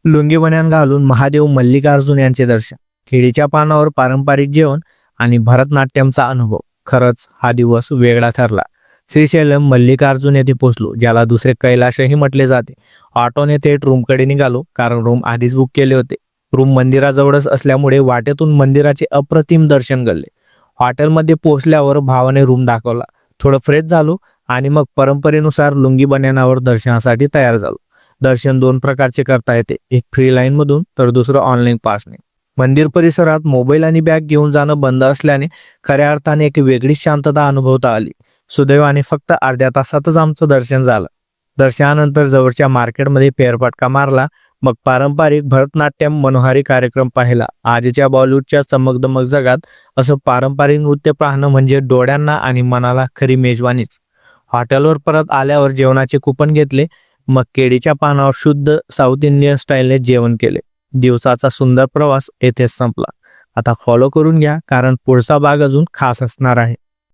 Lungi banyan घालून महादेव मल्लिकार्जुन यांचे दर्शन, केळीच्या पानावर पारंपरिक जेवण आणि भरतनाट्यमचा अनुभव. खरंच हा दिवस वेगळा ठरला. श्रीशैलम मल्लिकार्जुन येथे पोहोचलो, ज्याला दुसरे कैलाशही म्हटले जाते. ऑटोने थेट रूमकडे निघालो, कारण रूम आधीच बुक केले होते. रूम मंदिराजवळच असल्यामुळे वाटेतून मंदिराचे अप्रतिम दर्शन घडले. हॉटेलमध्ये पोहोचल्यावर भावाने रूम दाखवला. थोडं फ्रेश झालो आणि मग परंपरेनुसार लुंगी बन्यानावर दर्शनासाठी तयार झालो. दर्शन 2 प्रकारचे करता येते, एक फ्री लाईन मधून तर दुसरं ऑनलाईन पासने. मंदिर परिसरात मोबाईल आणि बॅग घेऊन जाणं बंद असल्याने खऱ्या अर्थाने एक वेगळीच शांतता अनुभवता आली. सुदैवाने फक्त अर्ध्या तासातच आमचं दर्शन झालं. दर्शनानंतर जवळच्या मार्केटमध्ये फेरफटका मारला. मग पारंपरिक भरतनाट्यम मनोहारी कार्यक्रम पाहिला. आजच्या बॉलिवूडच्या चमकदमक जगात असं पारंपरिक नृत्य पाहणं म्हणजे डोळ्यांना आणि मनाला खरी मेजवानीच. हॉटेलवर परत आल्यावर जेवणाचे कुपन घेतले. मग केळीच्या पानावर शुद्ध साऊथ इंडियन स्टाईलने जेवण केले. दिवसाचा सुंदर प्रवास येथेच संपला. आता फॉलो करून घ्या, कारण पुढचा भाग अजून खास असणार आहे.